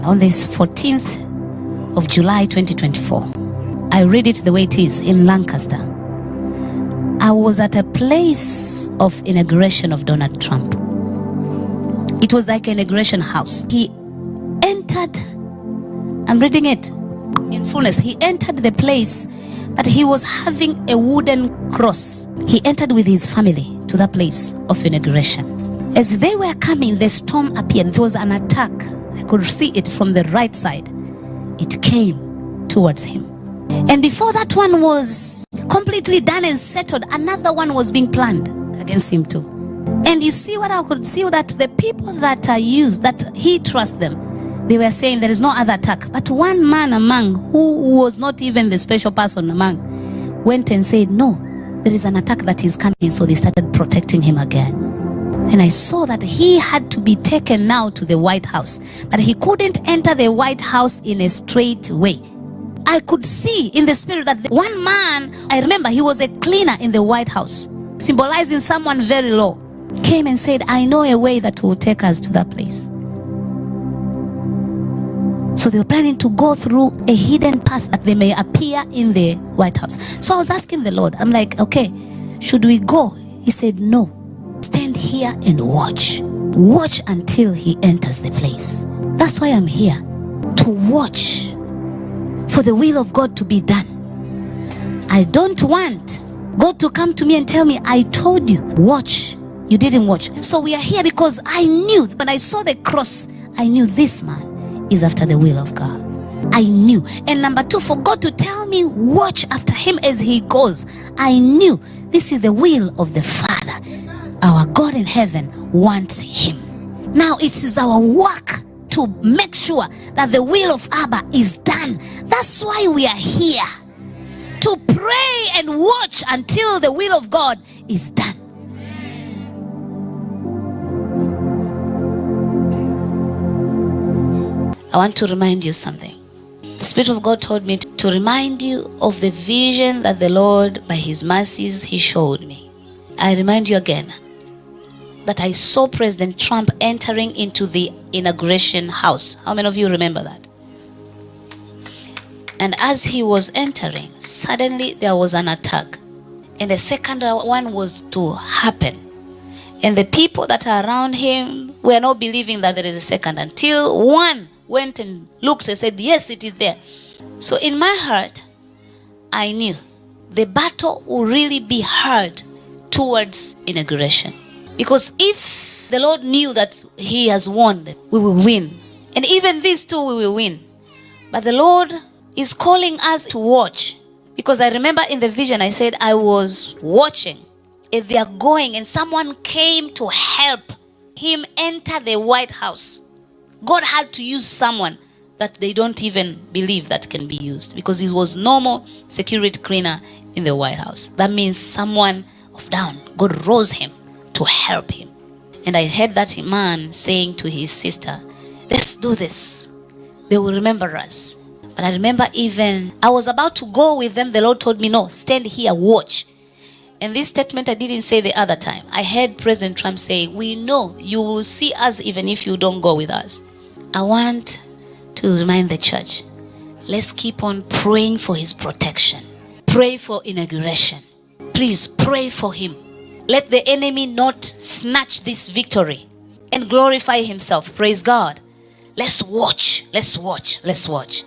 On this 14th of July 2024, I read it the way it is in Lancaster. I was at a place of inauguration of Donald Trump. It was like an inauguration house. He entered, I'm reading it in fullness. He entered the place, but he was having a wooden cross. He entered with his family to that place of inauguration. As they were coming, the storm appeared. It was an attack. I could see it from the right side. It came towards him. And before that one was completely done and settled, another one was being planned against him too. And you see what I could see, that the people that are used, that he trusts them, they were saying there is no other attack. But one man among, who was not even the special person among, went and said, no, there is an attack that is coming. So they started protecting him again. And I saw that he had to be taken now to the White House. But he couldn't enter the White House in a straight way. I could see in the spirit that one man, I remember he was a cleaner in the White House, symbolizing someone very low, came and said, I know a way that will take us to that place. So they were planning to go through a hidden path that they may appear in the White House. So I was asking the Lord, I'm like, okay, should we go? He said, no. Stand here and watch. Watch until he enters the place. That's why I'm here, to watch for the will of God to be done. I don't want God to come to me and tell me, I told you, watch. You didn't watch. So we are here because I knew, when I saw the cross, I knew this man is after the will of God. I knew. And number two, for God to tell me, watch after him as he goes, I knew this is the will of the Father. Our God in heaven wants him. Now it is our work to make sure that the will of Abba is done. That's why we are here, to pray and watch until the will of God is done. I want to remind you something. The Spirit of God told me to remind you of the vision that the Lord, by his mercies, he showed me. I remind you again that I saw President Trump entering into the inauguration house. How many of you remember that? And as he was entering, suddenly there was an attack. And the second one was to happen. And the people that are around him were not believing that there is a second, until one went and looked and said, yes, it is there. So in my heart, I knew the battle will really be hard towards inauguration. Because if the Lord knew that he has won them, we will win. And even these two, we will win. But the Lord is calling us to watch. Because I remember in the vision, I said I was watching. If they are going and someone came to help him enter the White House, God had to use someone that they don't even believe that can be used. Because he was normal security cleaner in the White House. That means someone of down. God rose him to help him. And I heard that man saying to his sister, let's do this. They will remember us. But I remember even, I was about to go with them. The Lord told me, no, stand here, watch. And this statement I didn't say the other time. I heard President Trump say, we know you will see us even if you don't go with us. I want to remind the church, let's keep on praying for his protection. Pray for inauguration. Please pray for him. Let the enemy not snatch this victory and glorify himself. Praise God. Let's watch. Let's watch. Let's watch.